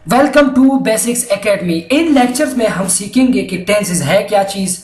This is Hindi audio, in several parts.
Welcome to Basics Academy. इन लेक्चर्स में हम सीखेंगे कि टेंसेस है क्या चीज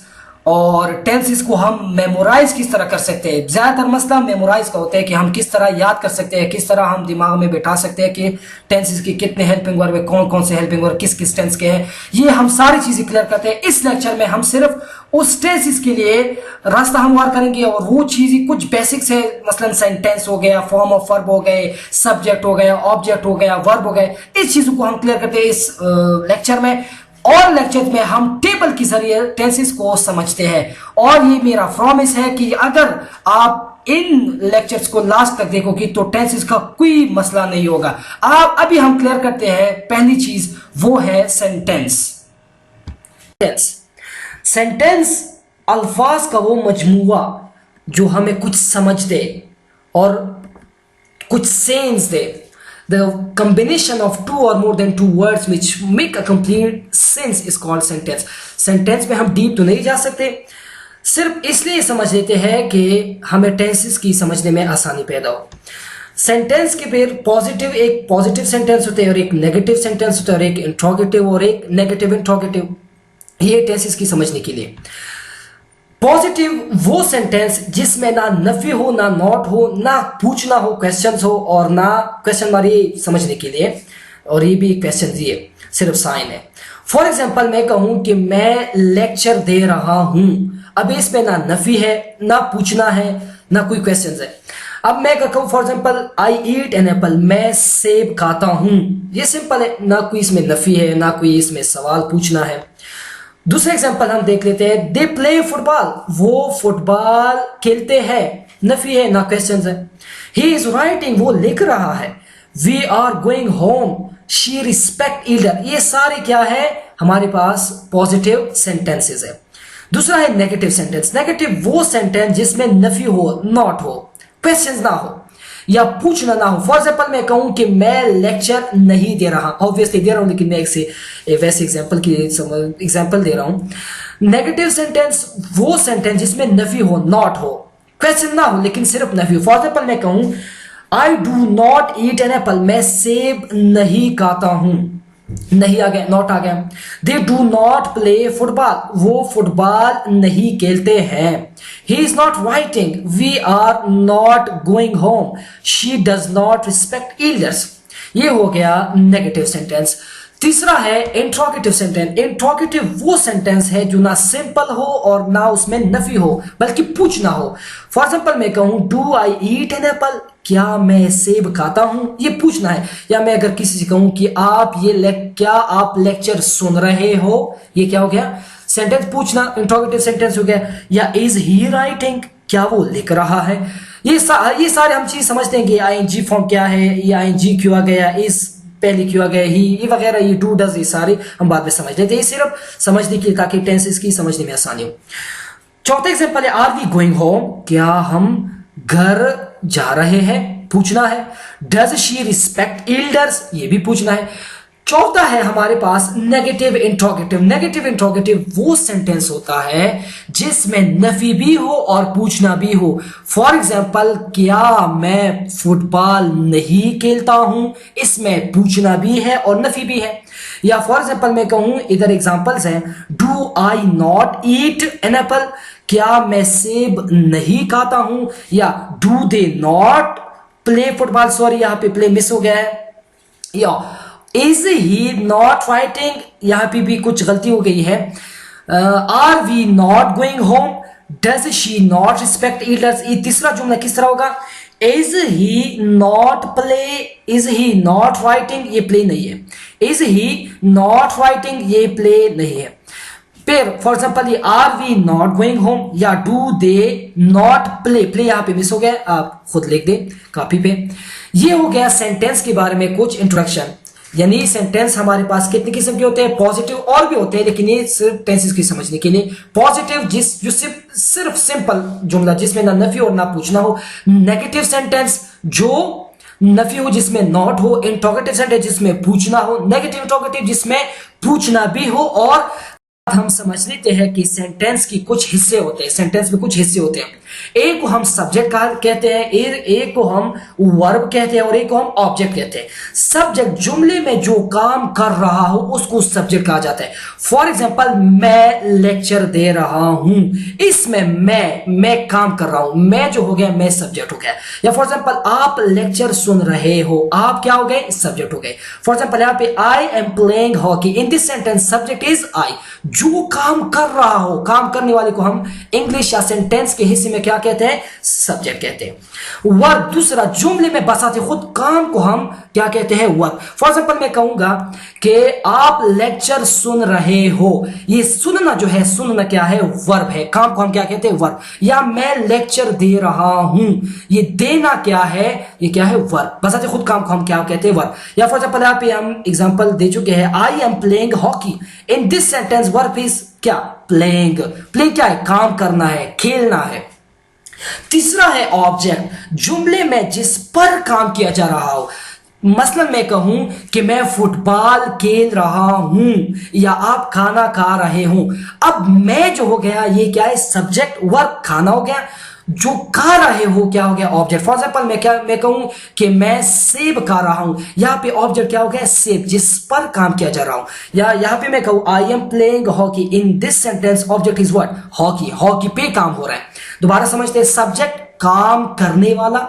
और टेंसेस को हम मेमोराइज किस तरह कर सकते हैं। ज्यादातर मसला मेमोराइज का होता है कि हम किस तरह याद कर सकते हैं, किस तरह हम दिमाग में बैठा सकते हैं कि टेंसेस के कितने हेल्पिंग वर्ब है, कौन कौन से हेल्पिंग वर्ब किस किस टेंस के हैं। ये हम सारी चीजें क्लियर करते हैं। इस लेक्चर में हम सिर्फ उस टेंसेस के लिए रास्ता हमवार करेंगे और वो चीजें कुछ बेसिक्स है, मसलन सेंटेंस हो गया, फॉर्म ऑफ वर्ब हो गए, सब्जेक्ट हो गया, ऑब्जेक्ट हो गया, वर्ब हो गए, इस चीजों को हम क्लियर करते हैं इस लेक्चर में। और लेक्चर में हम टेबल के जरिए टेंसेस को समझते हैं और ये मेरा प्रॉमिस है कि अगर आप इन लेक्चर्स को लास्ट तक देखोगे तो टेंसेस का कोई मसला नहीं होगा। आप अभी हम क्लियर करते हैं पहली चीज, वो है सेंटेंस। सेंटेंस अल्फाज का वो मजमुआ जो हमें कुछ समझ दे और कुछ sense they. The combination of two or more than two words which make a complete sense is called sentence. Sentence में हम डीप तो नहीं जा सकते, सिर्फ इसलिए समझ लेते हैं कि हमें टेंसेस की समझने में आसानी पैदा हो। सेंटेंस के फिर एक पॉजिटिव सेंटेंस होते हैं और एक नेगेटिव सेंटेंस होता है और एक इंट्रोगेटिव और एक नेगेटिव इंट्रोगेटिव, ये टेंसेस की समझने के लिए। पॉजिटिव वो सेंटेंस जिसमें ना नफी हो, ना नॉट हो, ना पूछना हो, क्वेश्चंस हो और ना क्वेश्चन मारी समझने के लिए, और ये भी क्वेश्चन दिए सिर्फ साइन है। फॉर एग्जांपल मैं कहूं कि मैं लेक्चर दे रहा हूं, अब इसमें ना नफी है, ना पूछना है, ना कोई क्वेश्चन है। अब मैं कहूं for example I eat an apple, मैं सेब खाता हूं, ये सिंपल है, ना कोई इसमें नफी है, ना कोई इसमें सवाल पूछना है। दूसरा एग्जांपल हम देख लेते हैं, दे प्ले फुटबॉल, वो फुटबॉल खेलते हैं, नफी है, ना क्वेश्चन है। ही इज राइटिंग, वो लिख रहा है। We are going home, she respect elder, ये सारे क्या है हमारे पास पॉजिटिव सेंटेंसेस है। दूसरा है नेगेटिव सेंटेंस। नेगेटिव वो सेंटेंस जिसमें नफी हो, नॉट हो, क्वेश्चन ना हो या पूछना ना हो। फॉर एग्जाम्पल मैं कहूं कि मैं लेक्चर नहीं दे रहा, ऑब्वियसली दे रहा हूं, लेकिन मैं एक वैसे एग्जाम्पल की एग्जाम्पल दे रहा हूं। नेगेटिव सेंटेंस वो सेंटेंस जिसमें नफी हो, नॉट हो, क्वेश्चन ना हो, लेकिन सिर्फ नफी हो। फॉर एग्जाम्पल मैं कहूं I do not eat an apple, मैं सेब नहीं खाता हूं, नहीं आ गया, नॉट आ गया। They do not play football, वो फुटबॉल नहीं खेलते हैं। He is not writing, we are not going home, she does not respect elders. ये हो गया नेगेटिव सेंटेंस। तीसरा है इंट्रोगेटिव सेंटेंस। इंट्रोगेटिव वो सेंटेंस है जो ना सिंपल हो और ना उसमें नफी हो बल्कि पूछना हो। फॉर एग्जाम्पल मैं कहूं do I eat an apple, क्या मैं सेब खाता हूं, ये पूछना है। या मैं अगर किसी से कहूं कि क्या आप लेक्चर सुन रहे हो, ये क्या हो गया सेंटेंस पूछना, इंट्रोगेटिव सेंटेंस हो गया। या इज ही राइटिंग, क्या वो लिख रहा है। ये सारे हम चीज समझते हैं कि आईएनजी फॉर्म क्या है, ये आईएनजी क्यों आ गया, इस पहले क्यों आ गया, ही, ये वगैरह, ये डू डज, ये सारे हम बाद में समझ लेते हैं। ये सिर्फ समझने के लिए ताकि टेंसेस की समझने में आसानी हो। चौथा एग्जांपल है आर वी गोइंग होम, क्या हम घर जा रहे हैं, पूछना है। डज शी रिस्पेक्ट एल्डर्स, ये भी पूछना है। चौथा है हमारे पास नेगेटिव इंट्रोगेटिव। नेगेटिव इंट्रोगेटिव वो सेंटेंस होता है जिसमें नफी भी हो और पूछना भी हो। फॉर एग्जाम्पल क्या मैं फुटबॉल नहीं खेलता हूं, इसमें पूछना भी है और नफी भी है। या फॉर एग्जाम्पल मैं कहूं, इधर एग्जाम्पल्स हैं, do I not eat an apple, क्या मैं सेब नहीं खाता हूं। या do they not play football, sorry यहां पे प्ले मिस हो गया है। या इज ही नॉट राइटिंग, यहां पे भी कुछ गलती हो गई है। Are we not going home, does she not respect elders. ये तीसरा जुमला किस तरह होगा, is he not play, is he not writing, ये प्ले नहीं है। इज ही नॉट राइटिंग, ये प्ले नहीं है। फिर फॉर एग्जाम्पल ये are we not going home या do they not play, play यहां पे मिस हो गया, आप खुद लिख दें कॉपी पे। ये हो गया सेंटेंस के बारे में कुछ इंट्रोडक्शन। यानी सेंटेंस हमारे पास कितने किस्म के होते हैं, पॉजिटिव और भी होते हैं, लेकिन ये सिर्फ टेंसेस की समझने के लिए। पॉजिटिव जो सिर्फ सिंपल जुमला जिसमें ना नफी और ना पूछना हो। नेगेटिव सेंटेंस जो नफी हो जिसमें नॉट हो। इंट्रोगेटिव सेंटेंस जिसमें पूछना हो। नेगेटिव इंट्रोगेटिव जिसमें पूछना भी हो। और हम समझ लेते हैं कि सेंटेंस की कुछ हिस्से होते हैं, सेंटेंस में कुछ हिस्से होते हैं। एक को हम सब्जेक्ट कहते हैं, एक को हम वर्ब कहते हैं और एक को हम ऑब्जेक्ट कहते हैं। सब्जेक्ट जुमले में जो काम कर रहा हो उसको सब्जेक्ट कहा जाता है। फॉर एग्जाम्पल, मैं लेक्चर दे रहा हूं, इसमें मैं काम कर रहा हूं, मैं जो हो गया मैं सब्जेक्ट हो गया। या फॉर एग्जाम्पल, आप लेक्चर सुन रहे हो, आप क्या हो गए, सब्जेक्ट हो गए। फॉर एग्जाम्पल यहां पे I am playing hockey, in this sentence subject is I. जो काम कर रहा हो, काम करने वाले को हम इंग्लिश या सेंटेंस के हिस्से में क्या कहते हैं, सब्जेक्ट कहते हैं। वर्ब दूसरा, जुमले में बसाते खुद काम को हम क्या कहते हैं, वर्ब। फॉर एग्जाम्पल मैं कहूंगा कि आप लेक्चर सुन रहे हो, ये सुनना जो है, सुनना क्या है, वर्ब है, काम को हम क्या कहते हैं, वर्ब। या मैं लेक्चर दे रहा हूं, ये देना क्या है, ये क्या है, वर्ब। बसाते खुद काम को हम क्या कहते हैं, वर्ब। या फॉर एग्जाम्पल यहाँ पे हम एग्जाम्पल दे चुके हैं, I am playing hockey, in this sentence verb is क्या, प्लेइंग। प्लेइंग क्या है, काम करना है, खेलना है। तीसरा है ऑब्जेक्ट, जुमले में जिस पर काम किया जा रहा हो। मसलन मैं कहूं कि मैं फुटबॉल खेल रहा हूं या आप खाना खा रहे हो। अब मैं जो हो गया ये क्या है, सब्जेक्ट, वर्ब, खाना हो गया। जो खा रहे हो क्या हो गया, ऑब्जेक्ट। फॉर एग्जाम्पल मैं कहूं कि मैं सेब खा रहा हूं, यहां पे ऑब्जेक्ट क्या हो गया, सेब, जिस पर काम किया जा रहा हूं। या यहां पे मैं कहूं I am playing hockey, in this sentence object is what, hockey, hockey पे काम हो रहा है। दोबारा समझते हैं, सब्जेक्ट काम करने वाला,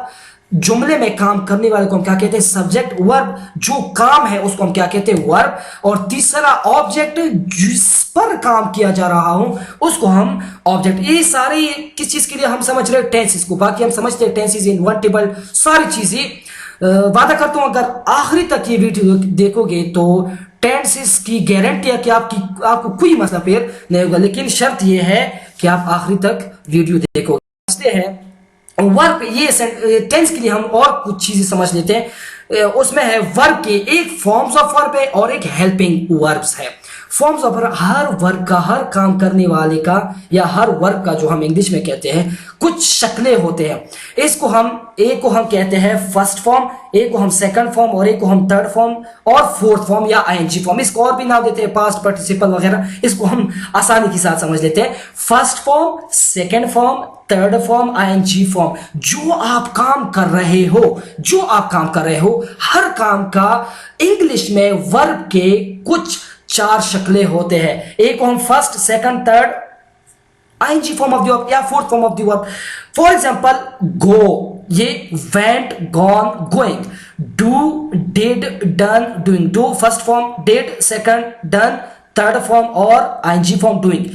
जुमले में काम करने वाले को हम क्या कहते हैं, सब्जेक्ट। वर्ब, जो काम है उसको हम क्या कहते हैं, वर्ब। और तीसरा ऑब्जेक्ट, जिस पर काम किया जा रहा हो उसको हम ऑब्जेक्ट। ये सारे किस चीज के लिए हम समझ रहे हैं, टेंसेस को। बाकी हम समझते हैं टेंसेस, इनवर्टिबल, सारी चीजें। वादा करता हूं अगर आखिरी तक ये वीडियो देखोगे तो टेंसेस की गारंटी है कि आपको कोई मसला फिर नहीं होगा। लेकिन शर्त यह है कि आप आखिरी तक वीडियो देखोगे। समझते हैं वर्ब, ये टेंस के लिए हम और कुछ चीजें समझ लेते हैं। उसमें है वर्ब के एक फॉर्म्स ऑफ वर्ब है और एक हेल्पिंग वर्ब्स है। फॉर्म्स ऑफ वर्ब, हर वर्ब का, हर काम करने वाले का या हर वर्ब का, जो हम इंग्लिश में कहते हैं, कुछ शक्लें होते हैं। इसको हम, एक को हम कहते हैं फर्स्ट फॉर्म, एक को हम सेकंड फॉर्म और एक को हम थर्ड फॉर्म और फोर्थ फॉर्म या आईएनजी फॉर्म। इसको और भी नाम देते हैं, पास्ट पार्टिसिपल वगैरह। इसको हम आसानी के साथ समझ लेते हैं। First form, second form, third form, ING form. जो आप काम कर रहे हो, जो आप काम कर रहे हो, हर काम का इंग्लिश में वर्ब के कुछ 4 शक्लें होते हैं। एक को हम first, second, third, ING form of the verb या fourth form of the verb. For example, go, ये went, gone, going. Do, did, done, doing. Do first form, did second, done third form और आईएनजी फॉर्म डूइंग।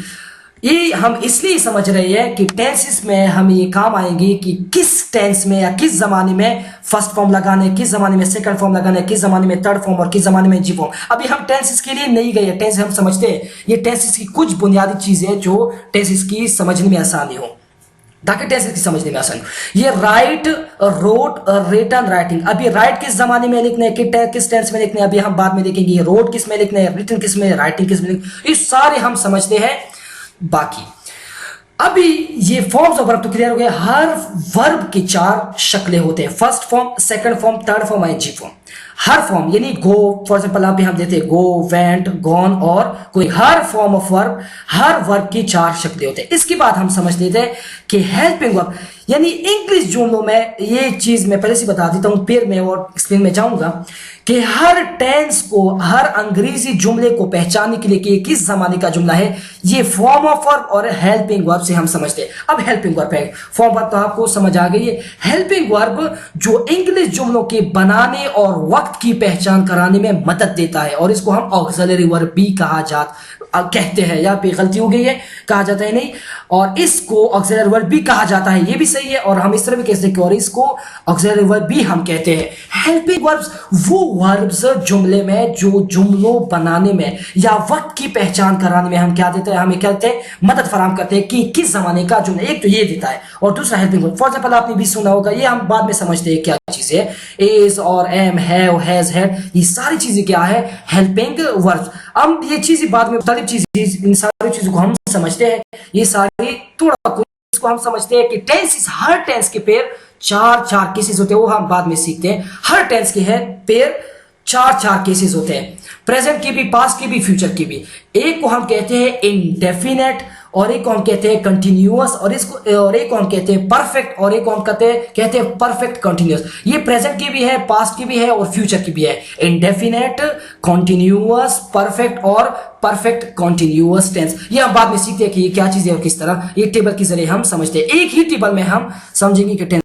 ये हम इसलिए समझ रहे हैं कि टेंसेस में हम ये काम आएंगे कि किस टेंस में या किस जमाने में फर्स्ट फॉर्म लगाने, किस जमाने में सेकंड फॉर्म लगाने, किस जमाने में थर्ड फॉर्म और किस जमाने में जी फॉर्म। अभी हम टेंसेस के लिए नहीं गए, टेंस हम समझते हैं। ये टेंसेस की कुछ बुनियादी चीजें जो टेंसेस की समझने में आसानी हो, ताकि टेंसेस की समझने में आसानी हो। ये राइट, रोट, रिटन, राइटिंग। अभी राइट किस जमाने में लिखने हैं, किस टेंस में लिखने हैं, अभी हम बाद में देखेंगे। ये रोट किस में लिखने हैं, रिटन किस में, राइटिंग किस में, ये सारे हम समझते हैं। बाकी अभी ये फॉर्म्स ऑफ वर्ब तो क्लियर हो गए। हर वर्ब की 4 शक्लें होते हैं, first form, second form, third form, ING form. हर फॉर्म यानी गो, फॉर एग्जांपल आप हम देते हैं गो, वेंट, गॉन और कोई। हर फॉर्म ऑफ वर्ब, हर वर्ब की 4 शक्लें होते हैं। इसके बाद हम समझ लेते हैं कि हेल्पिंग वर्ब यानी इंग्लिश जुमलों में, ये चीज मैं पहले से बता देता हूं, फिर मैं और एक्सप्लेन में जाऊंगा कि हर टेंस को, हर अंग्रेजी जुमले को पहचानने के लिए कि किस जमाने का जुमला है, ये फॉर्म ऑफ वर्ब और हेल्पिंग वर्ब से हम समझते हैं। अब हेल्पिंग वर्ब है, फॉर्म वर्ब तो आपको समझ आ गई है। हेल्पिंग वर्ब जो इंग्लिश जुमलों के बनाने और वक्त की पहचान कराने में मदद देता है, और इसको हम ऑक्सिलरी वर्ब भी कहते हैं। यहाँ पे गलती हो गई है, कहा जाता है नहीं, और इसको ऑक्सिलरी वर्ब भी कहा जाता है, ये भी सही है। और हम इस तरह भी कह सकते हैं, और इसको ऑक्सिलरी वर्ब भी हम कहते हैं। हेल्पिंग वर्ब्स वो वर्ब्स जुमले में जो जुमलों बनाने में या वक्त की पहचान कराने में हम क्या देते हैं, हमें क्या देते हैं, मदद फराहम करते हैं कि किस जमाने का जुमला। एक तो ये देता है और दूसरा हेल्पिंग वर्ब। फॉर एग्जाम्पल आपने भी सुना होगा, ये हम बाद में समझते हैं क्या चीज है, इज और एम, हैव, हैज, हैड, ये सारी चीजें क्या है, हेल्पिंग वर्ब्स। अब ये चीजें बाद में चीजें, इन सारी चीजों को हम समझते हैं। ये सारी थोड़ा कुछ इसको हम समझते हैं कि टेंसेस, हर टेंस के पेयर 4 केसेस होते हैं, वो हम बाद में सीखते हैं। हर टेंस के है पेयर 4 केसेस होते हैं, प्रेजेंट की भी, पास्ट की भी, फ्यूचर की भी। एक को हम कहते हैं इंडेफिनेट और एक को हम कहते हैं कंटिन्यूअस, और एक को हम कहते हैं परफेक्ट, और एक को हम कहते हैं परफेक्ट कंटिन्यूअस। ये प्रेजेंट की भी है, पास्ट की भी है और फ्यूचर की भी है। इंडेफिनेट, कॉन्टिन्यूअस, परफेक्ट और परफेक्ट कॉन्टिन्यूअस टेंस। ये हम बाद में सीखते हैं कि ये क्या चीज है और किस तरह ये टेबल के जरिए हम समझते हैं। एक ही टेबल में हम समझेंगे कि टेंस